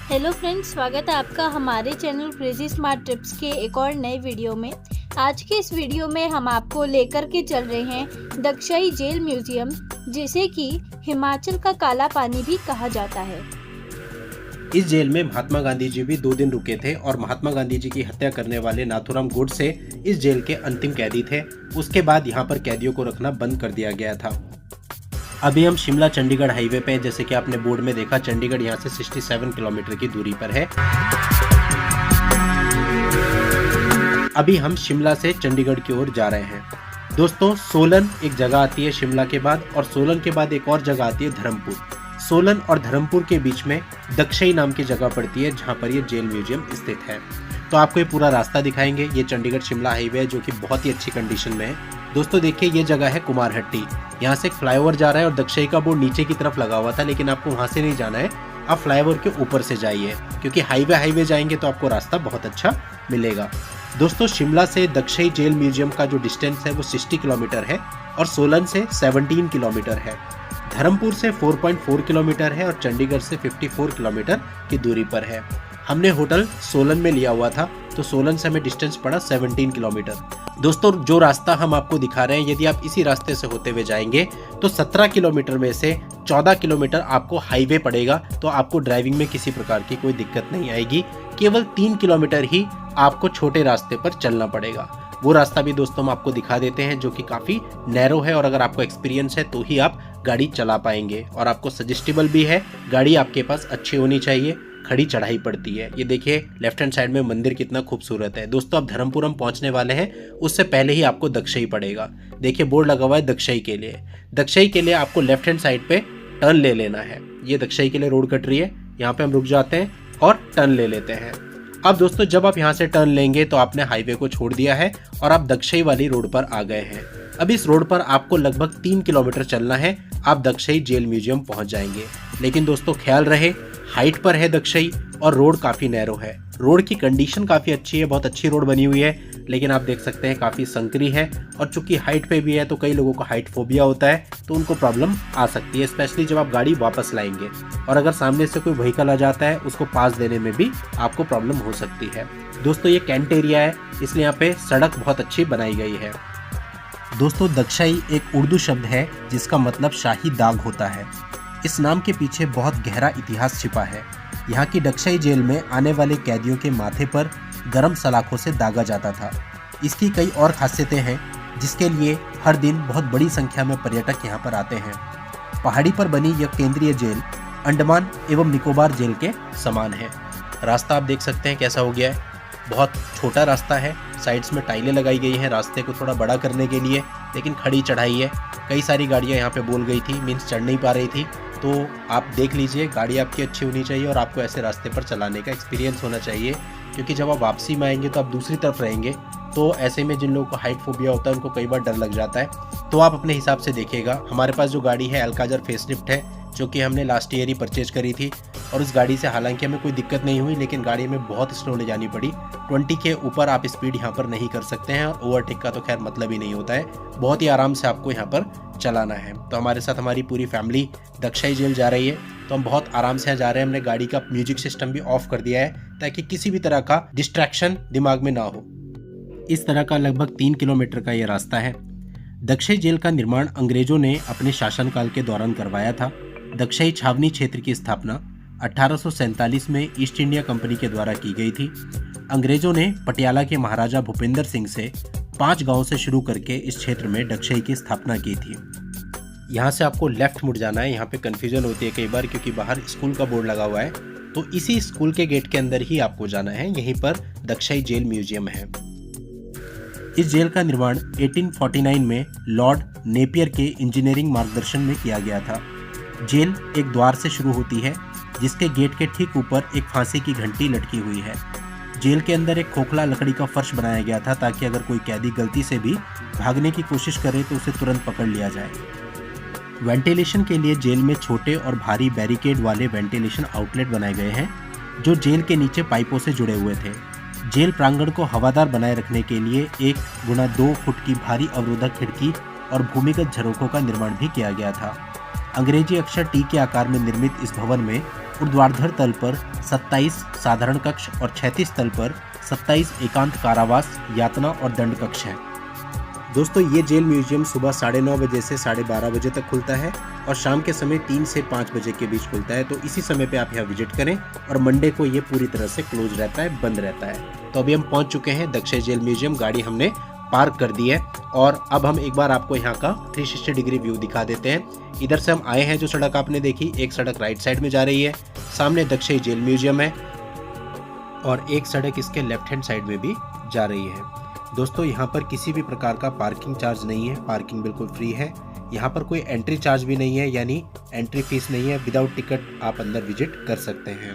Hello friends, स्वागत है आपका हमारे चैनल क्रेजी स्मार्ट टिप्स के एक और नए वीडियो में। आज के इस वीडियो में हम आपको लेकर के चल रहे हैं दक्षई जेल म्यूजियम, जिसे कि हिमाचल का काला पानी भी कहा जाता है। इस जेल में महात्मा गांधी जी भी 2 दिन रुके थे और महात्मा गांधी जी की हत्या करने वाले नाथूराम गोडसे इस जेल के अंतिम कैदी थे। उसके बाद यहाँ पर कैदियों को रखना बंद कर दिया गया था। अभी हम शिमला चंडीगढ़ हाईवे पे, जैसे कि आपने बोर्ड में देखा, चंडीगढ़ यहाँ से 67 किलोमीटर की दूरी पर है। अभी हम शिमला से चंडीगढ़ की ओर जा रहे हैं। दोस्तों, सोलन एक जगह आती है शिमला के बाद, और सोलन के बाद एक और जगह आती है धर्मपुर। सोलन और धर्मपुर के बीच में दक्षई नाम की जगह पड़ती है, जहाँ पर ये जेल म्यूजियम स्थित है। तो आपको ये पूरा रास्ता दिखाएंगे। ये चंडीगढ़ शिमला हाईवे है, जो कि बहुत ही अच्छी कंडीशन में है। दोस्तों देखिए, ये जगह है कुमारहट्टी। यहाँ से एक फ्लाईओवर जा रहा है और दक्षई का बोर्ड नीचे की तरफ लगा हुआ था, लेकिन आपको वहाँ से नहीं जाना है, आप फ्लाईओवर के ऊपर से जाइए, क्योंकि हाईवे जाएंगे तो आपको रास्ता बहुत अच्छा मिलेगा। दोस्तों, शिमला से दक्षई जेल म्यूजियम का जो डिस्टेंस है वो 60 किलोमीटर है और सोलन से 17 किलोमीटर है। धर्मपुर से 4.4 किलोमीटर है और चंडीगढ़ से 54 किलोमीटर की दूरी पर है। हमने होटल सोलन में लिया हुआ था, तो सोलन से हमें डिस्टेंस पड़ा 17 किलोमीटर। दोस्तों, जो रास्ता हम आपको दिखा रहे हैं, यदि आप इसी रास्ते से होते हुए जाएंगे तो 17 किलोमीटर में से 14 किलोमीटर आपको हाईवे पड़ेगा, तो आपको ड्राइविंग में किसी प्रकार की कोई दिक्कत नहीं आएगी। केवल 3 किलोमीटर ही आपको छोटे रास्ते पर चलना पड़ेगा। वो रास्ता भी दोस्तों हम आपको दिखा देते हैं, जो कि काफ़ी नैरो है, और अगर आपको एक्सपीरियंस है तो ही आप गाड़ी चला पाएंगे। और आपको सजेस्टेबल भी है, गाड़ी आपके पास अच्छी होनी चाहिए, खड़ी चढ़ाई पड़ती है। ये देखिए, लेफ्ट हैंड साइड में मंदिर कितना खूबसूरत है। दोस्तों, अब धर्मपुरम पहुंचने वाले हैं, उससे पहले ही आपको दक्षई पड़ेगा। देखिए, बोर्ड लगा हुआ है दक्षई के लिए। दक्षई के लिए आपको लेफ्ट हैंड साइड पे टर्न ले लेना है। ये दक्षई के लिए रोड कट रही है, यहाँ पे हम रुक जाते हैं और टर्न ले लेते हैं। अब दोस्तों, जब आप यहाँ से टर्न लेंगे तो आपने हाईवे को छोड़ दिया है और आप दक्षई वाली रोड पर आ गए हैं। अब इस रोड पर आपको लगभग 3 किलोमीटर चलना है, आप दक्षई जेल म्यूजियम पहुंच जाएंगे। लेकिन दोस्तों, ख्याल रहे, हाइट पर है दक्षई और रोड काफ़ी नैरो है। रोड की कंडीशन काफ़ी अच्छी है, बहुत अच्छी रोड बनी हुई है, लेकिन आप देख सकते हैं काफ़ी संकरी है। और चूंकि हाइट पे भी है तो कई लोगों को हाइट फोबिया होता है, तो उनको प्रॉब्लम आ सकती है, स्पेशली जब आप गाड़ी वापस लाएंगे। और अगर सामने से कोई व्हीकल आ जाता है, उसको पास देने में भी आपको प्रॉब्लम हो सकती है। दोस्तों, ये कैंट एरिया है, इसलिए यहाँ पे सड़क बहुत अच्छी बनाई गई है। दोस्तों, दक्षई एक उर्दू शब्द है जिसका मतलब शाही दाग होता है। इस नाम के पीछे बहुत गहरा इतिहास छिपा है। यहाँ की दक्षई जेल में आने वाले कैदियों के माथे पर गरम सलाखों से दागा जाता था। इसकी कई और खासियतें हैं, जिसके लिए हर दिन बहुत बड़ी संख्या में पर्यटक यहाँ पर आते हैं। पहाड़ी पर बनी यह केंद्रीय जेल अंडमान एवं निकोबार जेल के समान है। रास्ता आप देख सकते हैं कैसा हो गया है, बहुत छोटा रास्ता है, साइड्स में टाइलें लगाई गई हैं रास्ते को थोड़ा बड़ा करने के लिए, लेकिन खड़ी चढ़ाई है। कई सारी गाड़ियाँ यहाँ पे बोल गई थी, मीन्स चढ़ नहीं पा रही थी। तो आप देख लीजिए, गाड़ी आपकी अच्छी होनी चाहिए और आपको ऐसे रास्ते पर चलाने का एक्सपीरियंस होना चाहिए, क्योंकि जब आप वापसी में आएंगे तो आप दूसरी तरफ रहेंगे, तो ऐसे में जिन लोगों को हाइट फोबिया होता है उनको कई बार डर लग जाता है। तो आप अपने हिसाब से देखिएगा। हमारे पास जो गाड़ी है अल्काजर फेसलिफ्ट है, जो कि हमने लास्ट ईयर ही परचेज करी थी, और उस गाड़ी से हालांकि हमें कोई दिक्कत नहीं हुई, लेकिन गाड़ी में बहुत स्लो ले जानी पड़ी। 20 के ऊपर आप स्पीड यहाँ पर नहीं कर सकते हैं, और ओवरटेक का तो खैर मतलब ही नहीं होता है। बहुत ही आराम से आपको यहाँ पर चलाना है। तो हमारे साथ हमारी पूरी फैमिली दक्षई जेल जा रही है, तो हम बहुत आराम से जा रहे हैं। हमने गाड़ी का म्यूजिक सिस्टम भी ऑफ कर दिया है, ताकि किसी भी तरह का डिस्ट्रैक्शन दिमाग में ना हो। इस तरह का लगभग 3 किलोमीटर का ये रास्ता है। दक्षई जेल का निर्माण अंग्रेजों ने अपने शासनकाल के दौरान करवाया था। दक्षई छावनी क्षेत्र की स्थापना 1847 में ईस्ट इंडिया कंपनी के द्वारा की गई थी। अंग्रेजों ने पटियाला के महाराजा भूपेंद्र सिंह से 5 गांव से शुरू करके इस क्षेत्र में दक्षई की स्थापना की थी। यहाँ से आपको लेफ्ट मुड़ जाना है। यहाँ पे कन्फ्यूजन होती है कई बार, क्योंकि बाहर स्कूल का बोर्ड लगा हुआ है, तो इसी स्कूल के गेट के अंदर ही आपको जाना है। यहीं पर दक्षई जेल म्यूजियम है। इस जेल का निर्माण 1849 में लॉर्ड नेपियर के इंजीनियरिंग मार्गदर्शन में किया गया था। जेल एक द्वार से शुरू होती है, जिसके गेट के ठीक ऊपर एक फांसी की घंटी लटकी हुई है। जेल के अंदर एक खोखला लकड़ी का फर्श बनाया गया था, ताकि अगर कोई कैदी गलती से भी भागने की कोशिश करे तो उसे तुरंत पकड़ लिया जाए। वेंटिलेशन के लिए जेल में छोटे और भारी बैरिकेड वाले वेंटिलेशन आउटलेट बनाए गए हैं, जो जेल के नीचे पाइपों से जुड़े हुए थे। जेल प्रांगण को हवादार बनाए रखने के लिए 1 गुना 2 फुट की भारी अवरोधक खिड़की और भूमिगत झरोखों का निर्माण भी किया गया था। अंग्रेजी अक्षर टी के आकार में निर्मित इस भवन में ऊर्ध्वाधर तल पर 27 साधारण कक्ष और 36 तल पर 27 एकांत कारावास, यातना और दंड कक्ष हैं। दोस्तों ये जेल म्यूजियम सुबह 9:30 बजे से 12:30 बजे तक खुलता है और शाम के समय 3 से 5 बजे के बीच खुलता है। तो इसी समय पे आप यहाँ विजिट करें और मंडे को ये पूरी तरह से क्लोज रहता है, बंद रहता है। तो अभी हम पहुँच चुके हैं दक्षई जेल म्यूजियम, गाड़ी हमने पार्क कर दी है और अब हम एक बार आपको यहाँ का 360 डिग्री व्यू दिखा देते हैं। इधर से हम आए हैं, जो सड़क आपने देखी, एक सड़क राइट साइड में जा रही है, सामने दक्षई जेल म्यूजियम है और एक सड़क इसके लेफ्ट हैंड साइड में भी जा रही है। दोस्तों यहाँ पर किसी भी प्रकार का पार्किंग चार्ज नहीं है, पार्किंग बिल्कुल फ्री है। यहाँ पर कोई एंट्री चार्ज भी नहीं है, यानी एंट्री फीस नहीं है, विदाउट टिकट आप अंदर विजिट कर सकते हैं।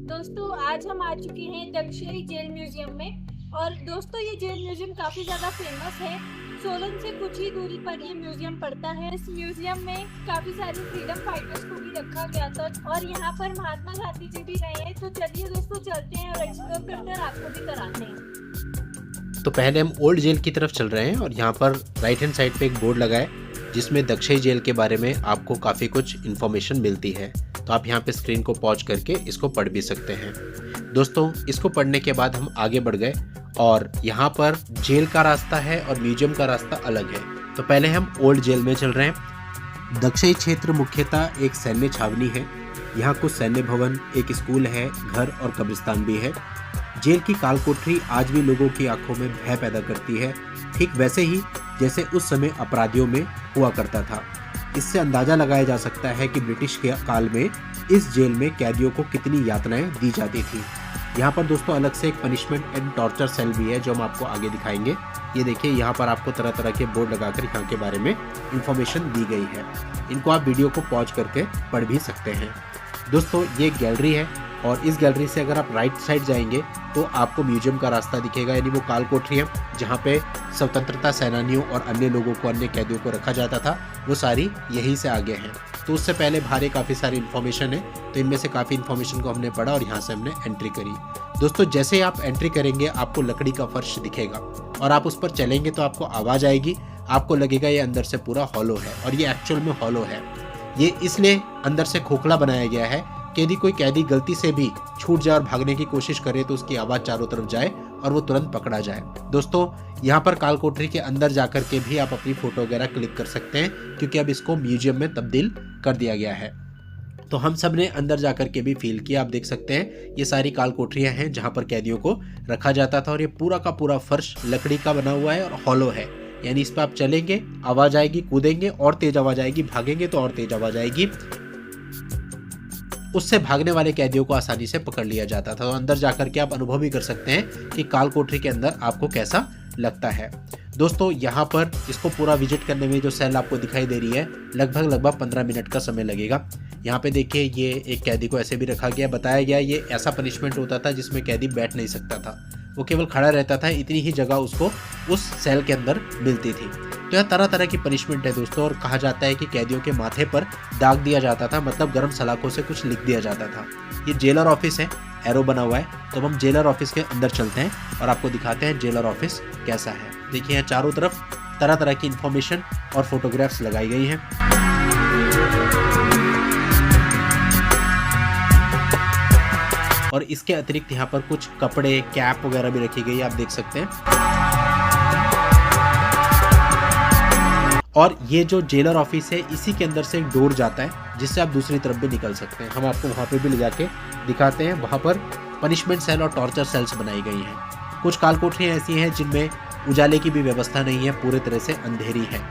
दोस्तों आज हम आ चुके हैं दक्षई जेल म्यूजियम में और दोस्तों ये जेल म्यूजियम काफी ज्यादा फेमस है। सोलन से कुछ ही दूरी पर ये म्यूजियम पड़ता है। इस म्यूजियम में काफी सारे फ्रीडम फाइटर्स को भी रखा गया था और यहाँ पर महात्मा गांधी जी भी रहे हैं। तो चलिए दोस्तों चलते हैं और एक्सप्लोर करते हैं और आपको भी कराते हैं। तो पहले हम ओल्ड जेल की तरफ चल रहे हैं और यहाँ पर राइट हैंड साइड पे एक बोर्ड लगा है जिसमें दक्षई जेल के बारे में आपको काफ़ी कुछ इन्फॉर्मेशन मिलती है। तो आप यहाँ पे स्क्रीन को पॉज करके इसको पढ़ भी सकते हैं। दोस्तों इसको पढ़ने के बाद हम आगे बढ़ गए और यहाँ पर जेल का रास्ता है और म्यूजियम का रास्ता अलग है। तो पहले हम ओल्ड जेल में चल रहे हैं। दक्षई क्षेत्र मुख्यतः एक सैन्य छावनी है। यहाँ कुछ सैन्य भवन, एक स्कूल है, घर और कब्रिस्तान भी है। जेल की काल कोठरी आज भी लोगों की आंखों में भय पैदा करती है, ठीक वैसे ही जैसे उस समय अपराधियों में हुआ करता था। इससे अंदाजा लगाया जा सकता है कि ब्रिटिश के काल में इस जेल में कैदियों को कितनी यातनाएं दी जाती थी। यहाँ पर दोस्तों अलग से एक पनिशमेंट एंड टॉर्चर सेल भी है जो हम आपको आगे दिखाएंगे। ये देखिए यहाँ पर आपको तरह तरह के बोर्ड लगाकर यहाँ के बारे में इंफॉर्मेशन दी गई है। इनको आप वीडियो को पॉज करके पढ़ भी सकते हैं। दोस्तों ये गैलरी है और इस गैलरी से अगर आप राइट साइड जाएंगे तो आपको म्यूजियम का रास्ता दिखेगा, यानी वो काल कोठरी है जहाँ पे स्वतंत्रता सेनानियों और अन्य लोगों को, अन्य कैदियों को रखा जाता था, वो सारी यहीं से आगे हैं। तो उससे पहले बाहर काफ़ी सारी इन्फॉर्मेशन है, तो इनमें से काफ़ी इन्फॉर्मेशन को हमने पढ़ा और यहाँ से हमने एंट्री करी। दोस्तों जैसे ही आप एंट्री करेंगे आपको लकड़ी का फर्श दिखेगा और आप उस पर चलेंगे तो आपको आवाज़ आएगी, आपको लगेगा ये अंदर से पूरा हॉलो है और ये एक्चुअल में हॉलो है। ये इसलिए अंदर से खोखला बनाया गया है कि यदि कोई कैदी गलती से भी छूट जाए और भागने की कोशिश करे तो उसकी आवाज़ चारों तरफ जाए और वो तुरंत पकड़ा जाए। दोस्तों यहाँ पर काल कोठरी के अंदर जाकर के भी आप अपनी फोटो वगैरह क्लिक कर सकते हैं क्योंकि अब इसको म्यूजियम में तब्दील कर दिया गया है। तो हम सब ने अंदर जाकर के भी फील किया। आप देख सकते हैं ये सारी काल कोठरियाँ हैं जहाँ पर कैदियों को रखा जाता था और ये पूरा का पूरा फर्श लकड़ी का बना हुआ है और हॉलो है, यानी इस पर आप चलेंगे आवाज़ आएगी, कूदेंगे और तेज आवाज़ आएगी, भागेंगे तो और तेज आवाज़ आएगी। उससे भागने वाले कैदियों को आसानी से पकड़ लिया जाता था। तो अंदर जाकर के आप अनुभव भी कर सकते हैं कि काल कोठरी के अंदर आपको कैसा लगता है। दोस्तों यहाँ पर इसको पूरा विजिट करने में जो सेल आपको दिखाई दे रही है लगभग 15 मिनट का समय लगेगा। यहाँ पे देखिए ये एक कैदी को ऐसे भी रखा गया, बताया गया ये ऐसा पनिशमेंट होता था जिसमें कैदी बैठ नहीं सकता था, वो केवल खड़ा रहता था, इतनी ही जगह उसको उस सेल के अंदर मिलती थी। तो यह तरह तरह की पनिशमेंट है दोस्तों और कहा जाता है कि कैदियों के माथे पर दाग दिया जाता था, मतलब गर्म सलाखों से कुछ लिख दिया जाता था। ये जेलर ऑफिस है, एरो बना हुआ है। तो हम जेलर ऑफिस के अंदर चलते हैं और आपको दिखाते हैं जेलर ऑफिस कैसा है। देखिए यहाँ चारों तरफ तरह तरह की इंफॉर्मेशन और फोटोग्राफ्स लगाई गई हैं। और इसके अतिरिक्त यहाँ पर कुछ कपड़े, कैप वगैरह भी रखी गई है, आप देख सकते हैं। और ये जो जेलर ऑफिस है इसी के अंदर से एक डोर जाता है जिससे आप दूसरी तरफ भी निकल सकते हैं। हम आपको वहाँ पे भी ले जाके दिखाते हैं। वहाँ पर पनिशमेंट सेल और टॉर्चर सेल्स बनाई गई हैं। कुछ काल कोठरियाँ ऐसी हैं जिनमें उजाले की भी व्यवस्था नहीं है, पूरे तरह से अंधेरी है।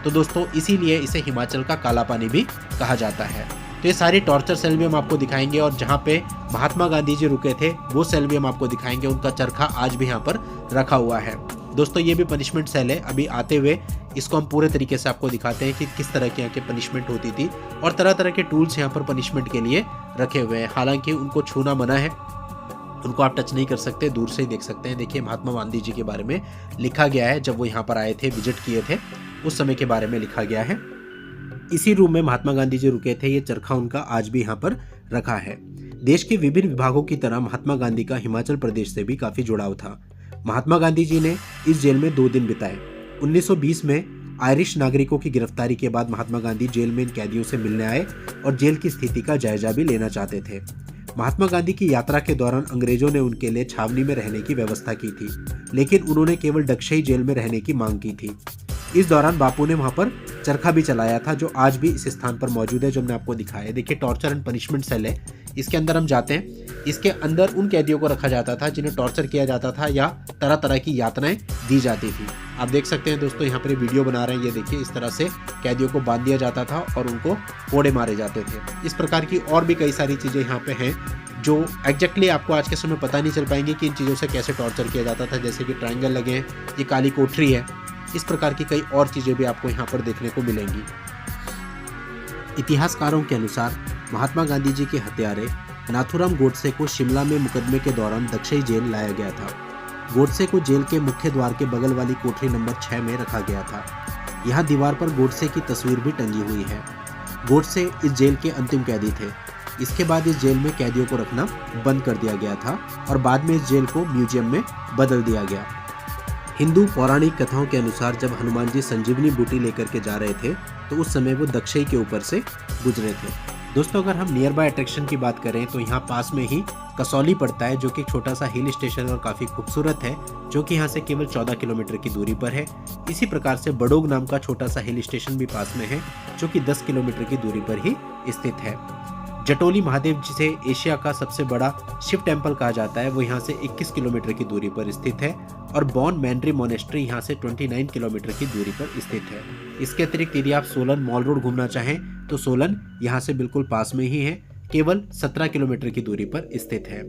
तो दोस्तों इसीलिए इसे हिमाचल का काला पानी भी कहा जाता है। तो ये सारी टॉर्चर सेल भी हम आपको दिखाएंगे और जहाँ पे महात्मा गांधी जी रुके थे वो सेल भी हम आपको दिखाएंगे। उनका चरखा आज भी यहाँ पर रखा हुआ है। दोस्तों ये भी पनिशमेंट सेल है। अभी आते हुए इसको हम पूरे तरीके से आपको दिखाते हैं कि किस तरह की यहाँ के पनिशमेंट होती थी और तरह तरह के टूल्स यहाँ पर पनिशमेंट के लिए रखे हुए हैं। हालांकि उनको छूना मना है, उनको आप टच नहीं कर सकते, दूर से ही देख सकते हैं। देखिए महात्मा गांधी जी के बारे में लिखा गया है, जब वो यहाँ पर आए थे, विजिट किए थे, उस समय के बारे में लिखा गया है। इसी रूम में महात्मा गांधी जी रुके थे। ये चरखा उनका आज भी यहाँ पर रखा है। देश के विभिन्न विभागों की तरह महात्मा गांधी का हिमाचल प्रदेश से भी काफी जुड़ाव था। महात्मा गांधी जी ने इस जेल में 2 दिन बिताए। 1920 में आयरिश नागरिकों की गिरफ्तारी के बाद महात्मा गांधी जेल में इन कैदियों से मिलने आए और जेल की स्थिति का जायजा भी लेना चाहते थे। महात्मा गांधी की यात्रा के दौरान अंग्रेजों ने उनके लिए छावनी में रहने की व्यवस्था की थी, लेकिन उन्होंने केवल डगशई जेल में रहने की मांग की थी। इस दौरान बापू ने वहां पर चरखा भी चलाया था, जो आज भी इस स्थान पर मौजूद है, जो हमने आपको दिखाया है। देखिए, टॉर्चर एंड पनिशमेंट सेल है, इसके अंदर हम जाते हैं। इसके अंदर उन कैदियों को रखा जाता था जिन्हें टॉर्चर किया जाता था या तरह तरह की यातनाएं दी जाती थी। आप देख सकते हैं दोस्तों, यहाँ पर वीडियो बना रहे हैं, ये देखिए, इस तरह से कैदियों को बांध दिया जाता था और उनको कोड़े मारे जाते थे। इस प्रकार की और भी कई सारी चीजें यहाँ पे हैं जो एग्जैक्टली आपको आज के समय पता नहीं चल पाएंगे कि इन चीज़ों से कैसे टॉर्चर किया जाता था। जैसे कि ट्रायंगल लगे हैं, ये काली कोठरी है, इस प्रकार की कई और चीज़ें भी आपको यहाँ पर देखने को मिलेंगी। इतिहासकारों के अनुसार महात्मा गांधी जी के हत्यारे नाथूराम गोडसे को शिमला में मुकदमे के दौरान दक्षई जेल लाया गया था। गोडसे को जेल के मुख्य द्वार के बगल वाली कोठरी नंबर 6 में रखा गया था। यहाँ दीवार पर गोडसे की तस्वीर भी टंगी हुई है। गोडसे इस जेल के अंतिम कैदी थे। इसके बाद इस जेल में कैदियों को रखना बंद कर दिया गया था और बाद में इस जेल को म्यूजियम में बदल दिया गया। हिंदू पौराणिक कथाओं के अनुसार जब हनुमान जी संजीवनी बूटी लेकर के जा रहे थे तो उस समय वो दक्षई के ऊपर से गुजरे थे। दोस्तों, अगर हम नियर बाय अट्रैक्शन की बात करें तो यहाँ पास में ही कसौली पड़ता है, जो कि एक छोटा सा हिल स्टेशन और काफ़ी खूबसूरत है, जो कि यहाँ से केवल 14 किलोमीटर की दूरी पर है। इसी प्रकार से बडोग नाम का छोटा सा हिल स्टेशन भी पास में है, जो कि 10 किलोमीटर की दूरी पर ही स्थित है। जटोली महादेव, जिसे एशिया का सबसे बड़ा शिव टेम्पल कहा जाता है, वो यहाँ से 21 किलोमीटर की दूरी पर स्थित है और बॉन मैंड्री मोनेस्ट्री यहाँ से 29 किलोमीटर की दूरी पर स्थित है। इसके अतिरिक्त यदि आप सोलन मॉल रोड घूमना चाहें तो सोलन यहाँ से बिल्कुल पास में ही है, केवल 17 किलोमीटर की दूरी पर स्थित है।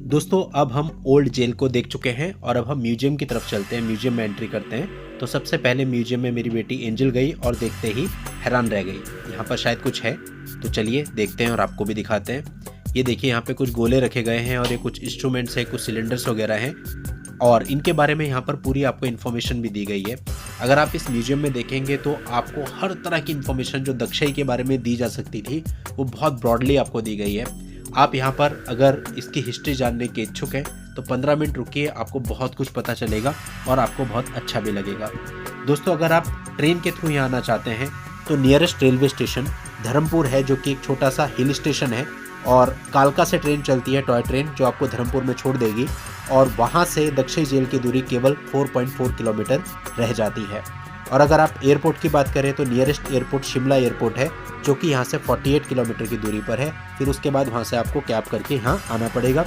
दोस्तों, अब हम ओल्ड जेल को देख चुके हैं और अब हम म्यूजियम की तरफ चलते हैं, म्यूजियम में एंट्री करते हैं। तो सबसे पहले म्यूजियम में मेरी बेटी एंजल गई और देखते ही हैरान रह गई। यहाँ पर शायद कुछ है, तो चलिए देखते हैं और आपको भी दिखाते हैं। ये देखिए, यहाँ पे कुछ गोले रखे गए हैं और ये कुछ इंस्ट्रूमेंट्स है, कुछ सिलेंडर्स वगैरह हैं और इनके बारे में यहाँ पर पूरी आपको इन्फॉर्मेशन भी दी गई है। अगर आप इस म्यूजियम में देखेंगे तो आपको हर तरह की इन्फॉर्मेशन जो दक्षई के बारे में दी जा सकती थी वो बहुत ब्रॉडली आपको दी गई है। आप यहाँ पर अगर इसकी हिस्ट्री जानने के इच्छुक हैं तो 15 मिनट रुकिए, आपको बहुत कुछ पता चलेगा और आपको बहुत अच्छा भी लगेगा। दोस्तों, अगर आप ट्रेन के थ्रू यहाँ आना चाहते हैं तो नियरेस्ट रेलवे स्टेशन धर्मपुर है, जो कि एक छोटा सा हिल स्टेशन है और कालका से ट्रेन चलती है, टॉय ट्रेन, जो आपको धर्मपुर में छोड़ देगी और वहाँ से दक्षई जेल की दूरी केवल 4.4 किलोमीटर रह जाती है। और अगर आप एयरपोर्ट की बात करें तो नियरेस्ट एयरपोर्ट शिमला एयरपोर्ट है, जो कि यहाँ से 48 किलोमीटर की दूरी पर है। फिर उसके बाद वहाँ से आपको कैब करके यहाँ आना पड़ेगा।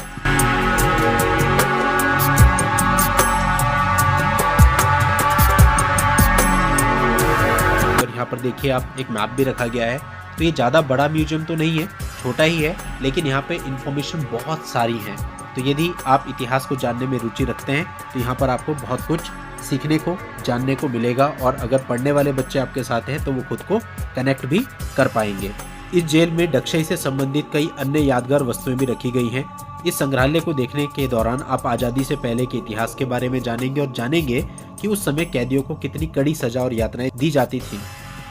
और यहाँ पर देखिए आप, एक मैप भी रखा गया है। तो ये ज़्यादा बड़ा म्यूजियम तो नहीं है, छोटा ही है, लेकिन यहाँ पे इंफॉर्मेशन बहुत सारी है। तो यदि आप इतिहास को जानने में रुचि रखते हैं तो यहाँ पर आपको बहुत कुछ सीखने को, जानने को मिलेगा और अगर पढ़ने वाले बच्चे आपके साथ हैं तो वो खुद को कनेक्ट भी कर पाएंगे। इस जेल में दक्षई से संबंधित कई अन्य यादगार वस्तुएं भी रखी गई हैं। इस संग्रहालय को देखने के दौरान आप आज़ादी से पहले के इतिहास के बारे में जानेंगे और जानेंगे कि उस समय कैदियों को कितनी कड़ी सजा और यातनाएं दी जाती थी।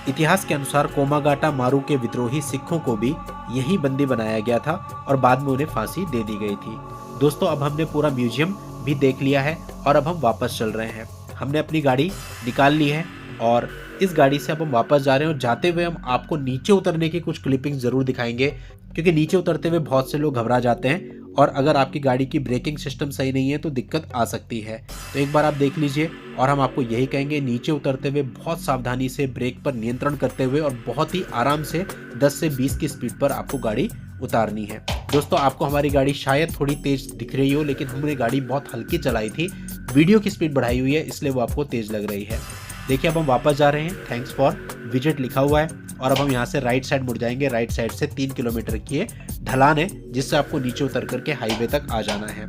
इतिहास के अनुसार कोमागाटा मारू के विद्रोही सिखों को भी यहीं बंदी बनाया गया था और बाद में उन्हें फांसी दे दी गई थी। दोस्तों, अब हमने पूरा म्यूजियम भी देख लिया है और अब हम वापस चल रहे हैं। हमने अपनी गाड़ी निकाल ली है और इस गाड़ी से अब हम वापस जा रहे हैं और जाते हुए हम आपको नीचे उतरने की कुछ क्लिपिंग्स जरूर दिखाएंगे, क्योंकि नीचे उतरते हुए बहुत से लोग घबरा जाते हैं और अगर आपकी गाड़ी की ब्रेकिंग सिस्टम सही नहीं है तो दिक्कत आ सकती है। तो एक बार आप देख लीजिए और हम आपको यही कहेंगे, नीचे उतरते हुए बहुत सावधानी से ब्रेक पर नियंत्रण करते हुए और बहुत ही आराम से 10 से 20 की स्पीड पर आपको गाड़ी उतारनी है। दोस्तों, आपको हमारी गाड़ी शायद थोड़ी तेज दिख रही हो, लेकिन हमने गाड़ी बहुत हल्की चलाई थी, वीडियो की स्पीड बढ़ाई हुई है, इसलिए वो आपको तेज लग रही है। देखिए, अब हम वापस जा रहे हैं, थैंक्स फॉर विजिट लिखा हुआ है और अब हम यहाँ से राइट साइड मुड़ जाएंगे। राइट साइड से 3 किलोमीटर की ढलान है, जिससे आपको नीचे उतर करके हाईवे तक आ जाना है।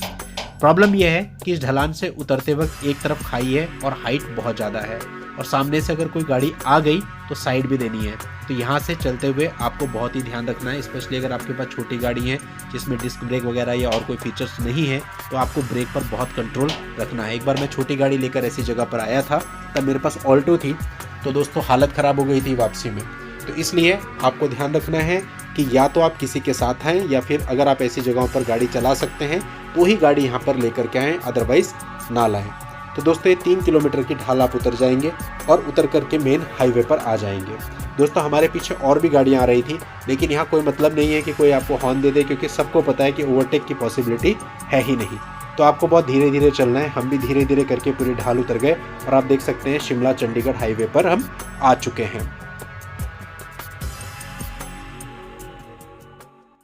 प्रॉब्लम यह है कि इस ढलान से उतरते वक्त एक तरफ खाई है और हाइट बहुत ज़्यादा है और सामने से अगर कोई गाड़ी आ गई तो साइड भी देनी है। तो यहाँ से चलते हुए आपको बहुत ही ध्यान रखना है, स्पेशली अगर आपके पास छोटी गाड़ी है जिसमें डिस्क ब्रेक वगैरह या और कोई फीचर्स नहीं है तो आपको ब्रेक पर बहुत कंट्रोल रखना है। एक बार मैं छोटी गाड़ी लेकर ऐसी जगह पर आया था, तब मेरे पास ऑल्टो थी, तो दोस्तों हालत ख़राब हो गई थी वापसी में। तो इसलिए आपको ध्यान रखना है कि या तो आप किसी के साथ आएँ या फिर अगर आप ऐसी जगहों पर गाड़ी चला सकते हैं तो ही गाड़ी यहाँ पर लेकर के आएँ, अदरवाइज़ ना लाएँ। तो दोस्तों ये 3 किलोमीटर की ढाल आप उतर जाएंगे और उतर करके मेन हाईवे पर आ जाएंगे। दोस्तों हमारे पीछे और भी गाड़ियाँ आ रही थी, लेकिन यहाँ कोई मतलब नहीं है कि कोई आपको हॉर्न दे दे, क्योंकि सबको पता है कि ओवरटेक की पॉसिबिलिटी है ही नहीं। तो आपको बहुत धीरे धीरे चलना है। हम भी धीरे धीरे करके पूरी ढाल उतर गए और आप देख सकते हैं शिमला चंडीगढ़ हाईवे पर हम आ चुके हैं।